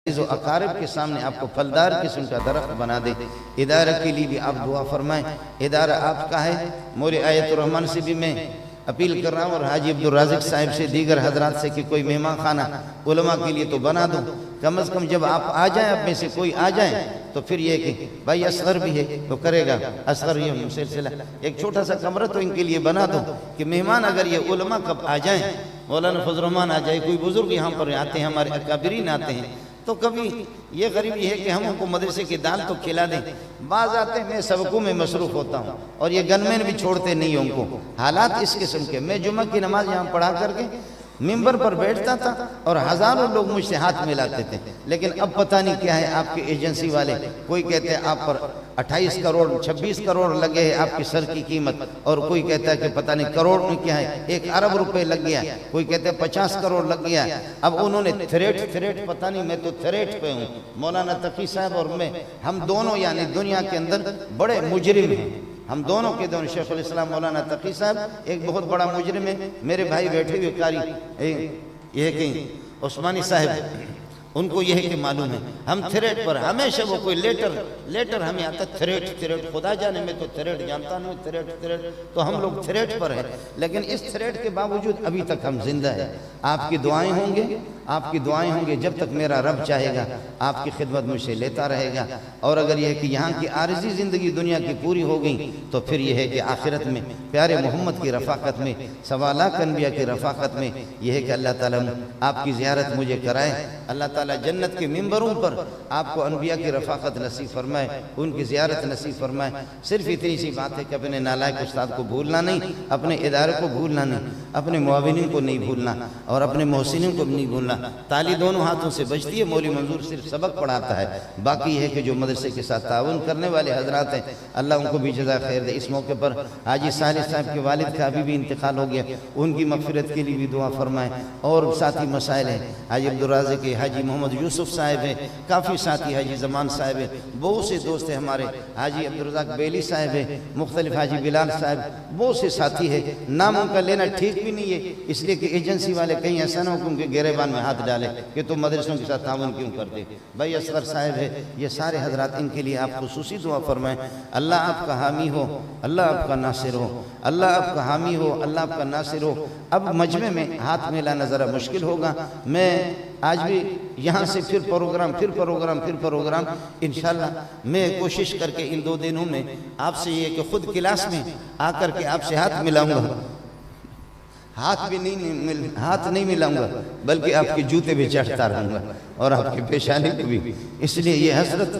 و اقارب کے سامنے آپ کو پھلدار قسم کا درخت بنا دے۔ ادارہ کے لیے بھی آپ دعا فرمائیں۔ ادارہ آپ کا ہے، مولی آیت الرحمن سے بھی میں اپیل کر رہا ہوں اور حاجی عبدالرازق صاحب سے، دیگر حضرات سے کہ کوئی مہمان خانہ علماء کے لیے تو بنا دو۔ کم از کم جب آپ آ جائیں، آپ میں سے کوئی آ جائیں تو پھر یہ کہ بھائی اصغر بھی ہے تو کرے گا، اصغر یہ سلسلہ ایک چھوٹا سا کمرہ تو ان کے لیے بنا دو کہ مہمان اگر یہ علماء کب آ جائیں، مولانا فضل الرحمان آ جائے، کوئی بزرگ یہاں پر آتے ہیں، ہمارے اکابرین آتے ہیں، تو کبھی یہ غریب یہ ہے کہ ہم ان کو مدرسے کی دال تو کھلا دیں۔ بعض آتے ہیں، میں سبقوں میں مصروف ہوتا ہوں اور یہ گن مین بھی چھوڑتے نہیں ان کو، حالات اس قسم کے۔ میں جمعہ کی نماز یہاں پڑھا کر کے ممبر پر بیٹھتا تھا اور ہزاروں لوگ مجھ سے ہاتھ ملاتے تھے، لیکن اب پتہ نہیں کیا ہے آپ کے ایجنسی والے، کوئی کہتے ہیں آپ پر 28 کروڑ 26 کروڑ لگے ہیں آپ کی سر کی قیمت، اور کوئی کہتا ہے کہ پتہ نہیں کروڑ میں کیا ہے 1 ارب روپے لگ گیا، کوئی کہتے ہیں 50 کروڑ لگ گیا۔ اب انہوں نے تھریٹ پتہ نہیں، میں تو تھریٹ پہ ہوں، مولانا تقی صاحب اور میں، ہم دونوں یعنی دنیا کے اندر بڑے مجرم ہیں، ہم دونوں کے دونوں، شیخ الاسلام مولانا تقی صاحب ایک بہت بڑا مجرم ہے، میرے بھائی بیٹھے ہوئے قاری یہ کہ عثمانی صاحب، ان کو یہ ہے کہ معلوم ہے ہم تھریٹ پر ہمیشہ، وہ کوئی لیٹر ہمیں آتا تھریٹ، خدا جانے میں تو تھریٹ جانتا نہیں، تھریٹ تو ہم لوگ تھریٹ پر ہیں، لیکن اس تھریٹ کے باوجود ابھی تک ہم زندہ ہیں۔ آپ کی دعائیں ہوں گے، جب تک میرا رب چاہے گا آپ کی خدمت مجھ سے لیتا رہے گا، اور اگر یہ ہے کہ یہاں کی عارضی زندگی دنیا کی پوری ہو گئی تو پھر یہ ہے کہ آخرت میں پیارے محمد کی رفاقت میں، 1.25 لاکھ انبیاء کی رفاقت میں یہ ہے کہ اللہ تعالیٰ آپ کی زیارت مجھے کرائے، اللہ تعالیٰ جنت کے ممبروں پر آپ کو انبیاء کی رفاقت نصیب فرمائے، ان کی زیارت نصیب فرمائے۔ صرف اتنی سی بات ہے کہ اپنے نالائق استاد کو بھولنا نہیں، اپنے ادارے کو بھولنا نہیں، اپنے معاونین کو نہیں بھولنا اور اپنے محسنین کو بھی نہیں بھولنا۔ تالی دونوں ہاتھوں سے بجتی ہے، مولی منظور صرف سبق پڑھاتا ہے، باقی ہے کہ جو مدرسے کے ساتھ تعاون کرنے والے حضرات ہیں، اللہ ان کو بھی جزا خیر دے۔ اس موقع پر حاجی صالح صاحب کے والد کا ابھی بھی انتقال ہو گیا، ان کی مغفرت کے لیے بھی دعا فرمائیں، اور ساتھی مسائل ہیں، حاجی عبدالرازق کے، حاجی محمد یوسف صاحب ہیں، کافی ساتھی، حاجی زمان صاحب ہیں، بہت سے دوست ہیں ہمارے، حاجی عبدالرزاق بیلی صاحب ہیں، مختلف حاجی بلال صاحب، بہت سے ساتھی ہیں، نام ان کا لینا ٹھیک بھی نہیں ہے، اس لیے کہ ایجنسی والے کہیں ایسا نہ ہو کہ ان کے گریبان میں ہاتھ ڈالے کہ تم مدرسوں کے ساتھ تعاون کیوں کرتے۔ بھائی اصغر صاحب ہے، یہ سارے حضرات، ان کے لیے آپ خصوصی دعا فرمائیں۔ اللہ آپ کا حامی ہو، اللہ آپ کا ناصر ہو، اللہ آپ کا حامی ہو، اللہ آپ کا ناصر ہو۔ اب مجمع میں ہاتھ ملانا ذرا مشکل ہوگا، میں آج بھی یہاں سے پھر پروگرام انشاءاللہ میں کوشش کر کے ان 2 دنوں میں آپ سے یہ کہ خود کلاس میں آ کر کے آپ سے ہاتھ ملاؤں گا، ہاتھ نہیں ملاؤں گا بلکہ آپ کے جوتے بھی چڑھتا رہوں گا اور آپ کی پیشانی کو بھی۔ اس لیے یہ حسرت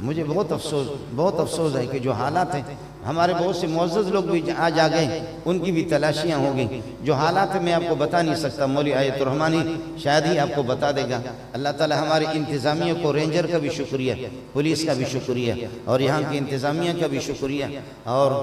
مجھے بہت افسوس ہے کہ جو حالات ہیں، ہمارے بہت سے معزز لوگ بھی آج آ گئے، ان کی بھی تلاشیاں ہو گئیں، جو حالات میں آپ کو بتا نہیں سکتا، مولی آیت الرحمانی شاید ہی آپ کو بتا دے گا۔ اللہ تعالی ہماری انتظامیہ کو، رینجر کا بھی شکریہ، پولیس کا بھی شکریہ، اور یہاں کی انتظامیہ کا بھی شکریہ، اور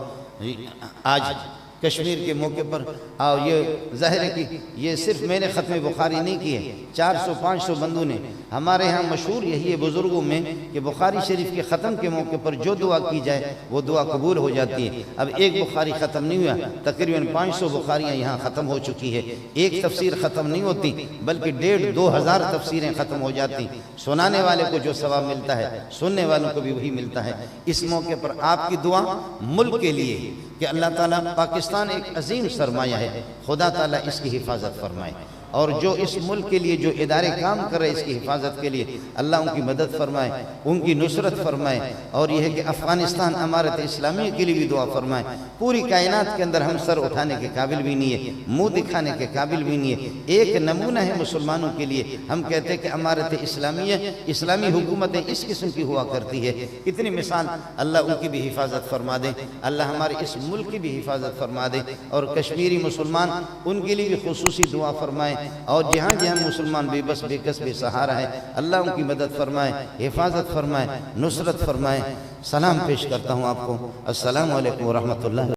آج کشمیر کے موقع پر، اور یہ ظاہر ہے کہ یہ صرف میں نے ختم بخاری نہیں کی ہے، 400-500 بندوں نے، ہمارے ہاں مشہور یہی ہے بزرگوں میں کہ بخاری شریف کے ختم کے موقع پر جو دعا کی جائے وہ دعا قبول ہو جاتی ہے۔ اب ایک بخاری ختم نہیں ہوا، تقریباً 500 بخاریاں یہاں ختم ہو چکی ہے، ایک تفسیر ختم نہیں ہوتی بلکہ 1,500-2 ہزار تفسیریں ختم ہو جاتی۔ سنانے والے کو جو ثواب ملتا ہے، سننے والوں کو بھی وہی ملتا ہے۔ اس موقع پر آپ کی دعا ملک کے لیے کہ اللہ تعالیٰ، پاکستان ایک عظیم سرمایہ ہے، خدا تعالیٰ اس کی حفاظت فرمائے، اور جو اس ملک کے لیے جو ادارے کام کر رہے اس کی حفاظت کے لیے اللہ ان کی مدد فرمائے، ان کی نصرت فرمائے، اور یہ ہے کہ افغانستان امارت اسلامیہ کے لیے بھی دعا فرمائے۔ پوری کائنات کے اندر ہم سر اٹھانے کے قابل بھی نہیں ہے، منہ دکھانے کے قابل بھی نہیں ہے، ایک نمونہ ہے مسلمانوں کے لیے۔ ہم کہتے ہیں کہ امارت اسلامیہ، اسلامی حکومتیں اس قسم کی ہوا کرتی ہے، اتنی مثال، اللہ ان کی بھی حفاظت فرما دے، اللہ ہمارے اس ملک کی بھی حفاظت فرما دے، اور کشمیری مسلمان ان کے لیے بھی خصوصی دعا فرمائے، اور جہاں جہاں مسلمان بے بس بے کس بے سہارا ہے، اللہ ان کی مدد فرمائے، حفاظت فرمائے، نصرت فرمائے۔ سلام پیش کرتا ہوں آپ کو، السلام علیکم ورحمۃ اللہ۔